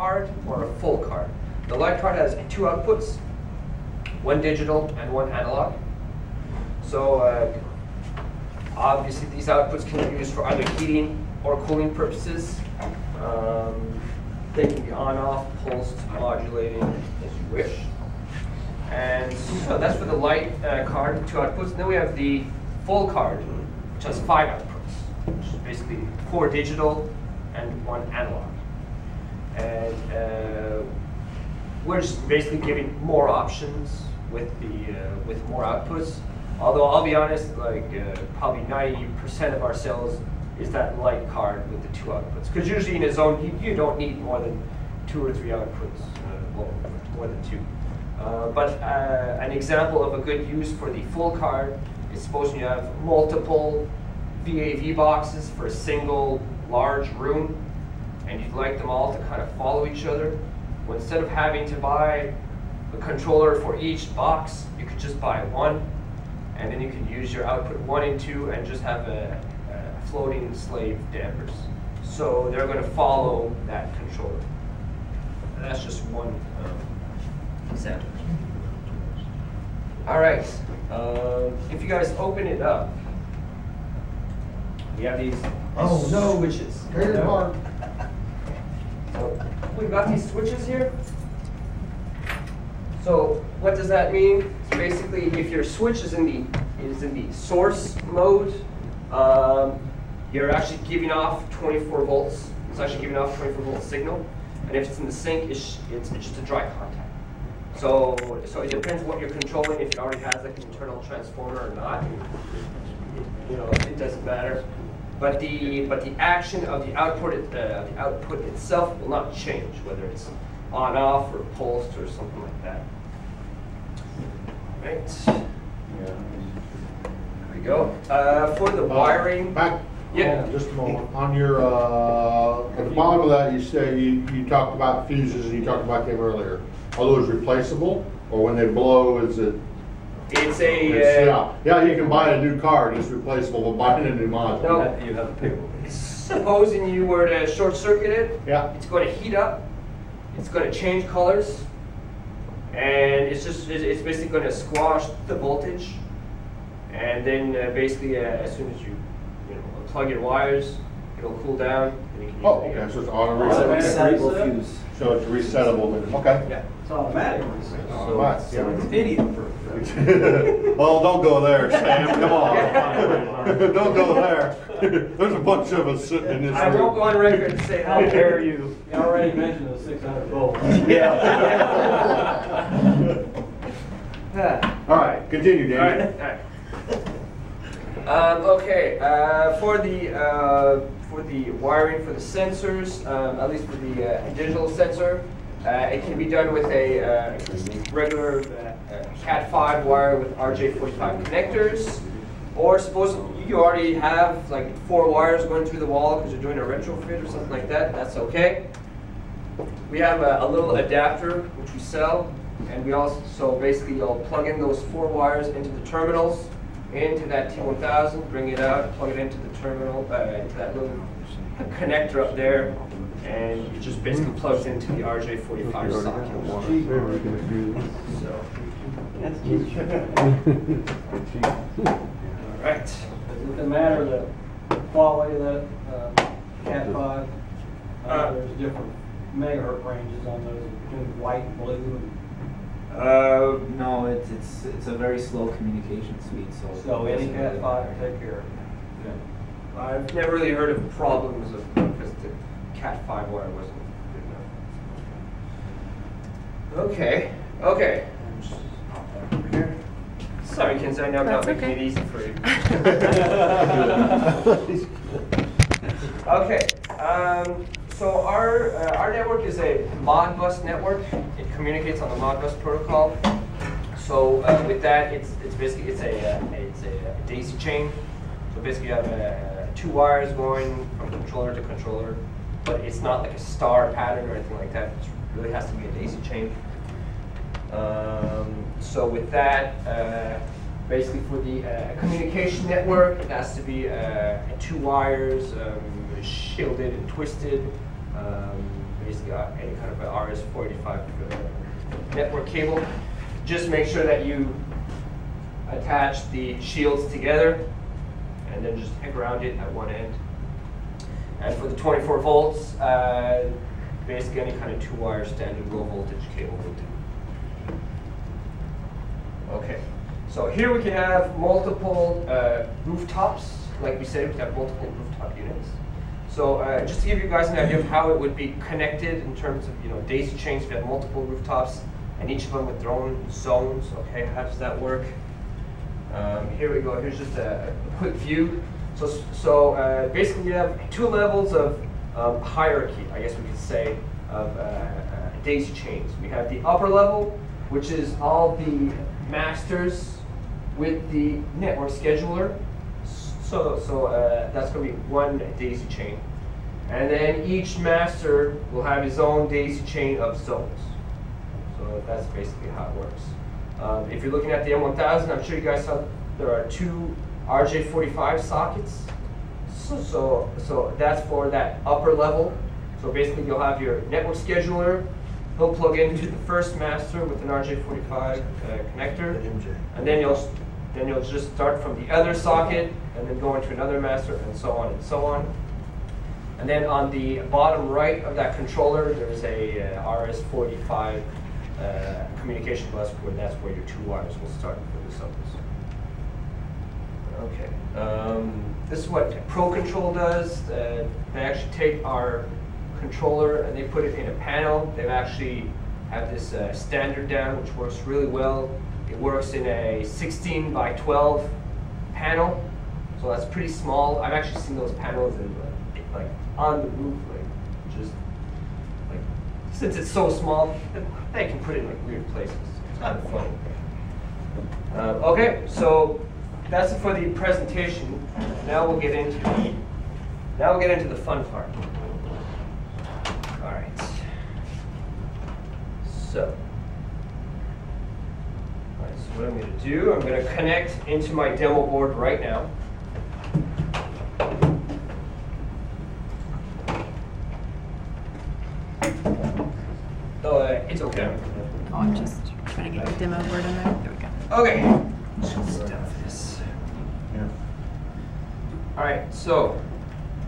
card or a full card. The light card has 2 outputs, 1 digital and 1 analog. So obviously these outputs can be used for either heating or cooling purposes. They can be on-off, pulsed, modulated, as you wish. And so that's for the light card, 2 outputs. And then we have the full card, which has 5 outputs, which is basically 4 digital and 1 analog. And we're just basically giving more options with more outputs. Although I'll be honest, like probably 90% of our sales is that light card with the 2 outputs. Because usually in a zone, you don't need more than 2 or 3 outputs, well, more than 2. But an example of a good use for the full card is supposing you have multiple VAV boxes for a single large room, and you'd like them all to kind of follow each other. Well, instead of having to buy a controller for each box, you could just buy one, and then you can use your output 1 and 2 and just have a floating slave dampers. So they're going to follow that controller. And that's just one example. All right, if you guys open it up, we have these switches. So we've got these switches here. So what does that mean? So basically, if your switch is in the source mode, you're actually giving off 24 volts. It's actually giving off 24 volt signal. And if it's in the sink, it's just a dry contact. So it depends what you're controlling. If it already has like an internal transformer or not, it doesn't matter. But the action of the output itself will not change, whether it's on, off, or pulsed, or something like that. Right. There we go. For the wiring. Just a moment. On your at the bottom of that, you say you talked about fuses and you talked about them earlier. Are those replaceable, or when they blow, is it? It's a yeah. You can buy a new card. It's replaceable, but buying a new module. No, you have to pay. Supposing you were to short circuit it, it's going to heat up. It's going to change colors, and it's basically going to squash the voltage. And then basically, as soon as you plug your wires, it'll cool down. And you can use it again. So it's resettable fuse. So it's resettable. Okay. Yeah. It's automatic. So it's idiot proof. Well, don't go there, Sam. Come on. Don't go there. There's a bunch of us sitting in this room. I won't go on record and say how dare you. You already mentioned the 600 volts. All right, continue, Danny. All right. Okay. For the wiring for the sensors, at least for the digital sensor, it can be done with a regular Cat5 wire with RJ45 connectors, or suppose you already have like 4 wires going through the wall because you're doing a retrofit or something like that. That's okay. We have a little adapter which we sell, and we also basically you'll plug in those 4 wires into the terminals, into that T1000, bring it out, plug it into the terminal, into that little connector up there, and it just basically plugs into the RJ45 socket. So, that's cheap. all right. Does it matter the quality of that Cat5? There's different megahertz ranges on those between white and blue. No, it's a very slow communication speed. So any Cat5 will take care of it. Yeah. I've never really heard of problems because the Cat5 wire wasn't good enough. Okay. Okay. Over here. Sorry, Kinsey, I know I'm not making it easy for you. Okay. So our network is a Modbus network. It communicates on the Modbus protocol. So with that, it's basically a daisy chain. So basically, you have 2 wires going from controller to controller, but it's not like a star pattern or anything like that. It really has to be a daisy chain. So with that, basically for the communication network, it has to be 2 wires, shielded and twisted. basically any kind of a RS-485 network cable. Just make sure that you attach the shields together and then just ground it at one end. And for the 24 volts, basically any kind of 2-wire standard low voltage cable will do. Okay, so here we can have multiple rooftops. Like we said, we have multiple rooftop units. So just to give you guys an idea of how it would be connected in terms of daisy chains, we have multiple rooftops and each of them with their own zones. Okay, how does that work? Here we go. Here's just a quick view. So basically, we have 2 levels of hierarchy, I guess we could say, of daisy chains. We have the upper level, which is all the masters with the network scheduler. So that's going to be one daisy chain. And then each master will have his own daisy chain of zones. So that's basically how it works. If you're looking at the M1000, I'm sure you guys saw there are 2 RJ45 sockets. So that's for that upper level. So basically you'll have your network scheduler. He'll plug into the first master with an RJ45 connector. And then you'll just start from the other socket and then go into another master and so on and so on. And then on the bottom right of that controller, there's a RS-45 communication bus where that's where your 2 wires will start for the zones. Okay, this is what ProControl does. They actually take our controller and they put it in a panel. They've actually have this standard down, which works really well. It works in a 16 by 12 panel, so that's pretty small. I've actually seen those panels in like on the roof, like just like since it's so small, they can put it in like weird places. It's kind of funny. Okay, so that's it for the presentation. Now we'll get into the fun part. All right. So what I'm going to do, I'm going to connect into my demo board right now. It's okay. Oh, I'm just trying to get the demo board in there. There we go. Okay. Just done for this. Yeah. All right, so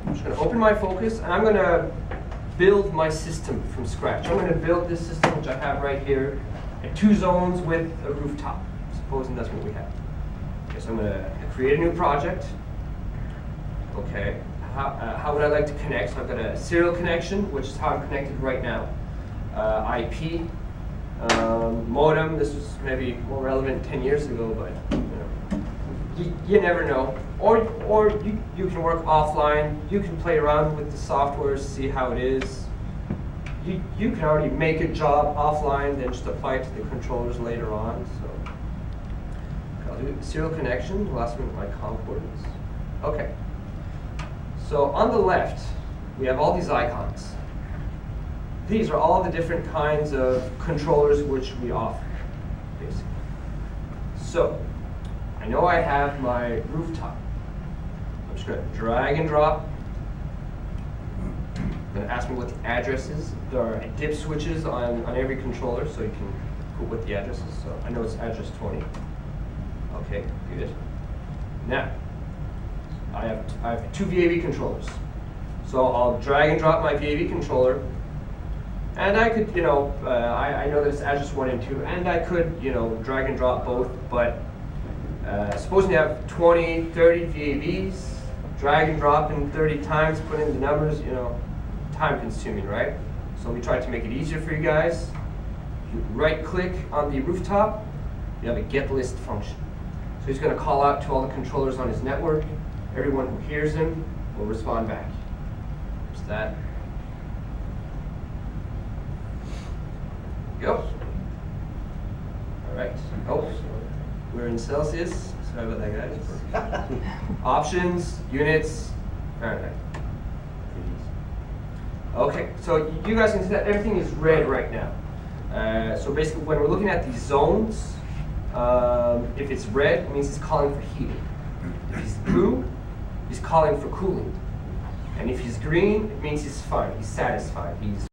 I'm just going to open my Focus, and I'm going to build my system from scratch. I'm going to build this system, which I have right here, in 2 zones with a rooftop. Supposing that's what we have. Okay, so I'm going to create a new project. Okay, how would I like to connect? So I've got a serial connection, which is how I'm connected right now. IP, modem. This was maybe more relevant 10 years ago, but you never know. Or you can work offline. You can play around with the software, see how it is. You can already make a job offline, then just apply it to the controllers later on. So I'll do serial connection. The last one with my COM coordinates. Okay. So on the left, we have all these icons. These are all the different kinds of controllers which we offer, basically. So I know I have my rooftop. I'm just going to drag and drop. Going to ask me what the address is. There are dip switches on every controller, so you can put what the address is. So I know it's address 20. Okay, good. Now, I have 2 VAV controllers. So I'll drag and drop my VAV controller, and I could, I know that it's address 1 and 2, and I could, drag and drop both, but supposing you have 20, 30 VAVs, drag and drop in 30 times, put in the numbers, time consuming, right? So we tried to make it easier for you guys. You right click on the rooftop, you have a get list function. So he's going to call out to all the controllers on his network. Everyone who hears him will respond back. There's that. Go. All right. Oh, we're in Celsius. Sorry about that, guys. Options, units, Fahrenheit. Okay, so you guys can see that everything is red right now. So basically, when we're looking at these zones, if it's red, it means it's calling for heating. If he's blue, he's calling for cooling. And if he's green, it means he's fine, he's satisfied, he's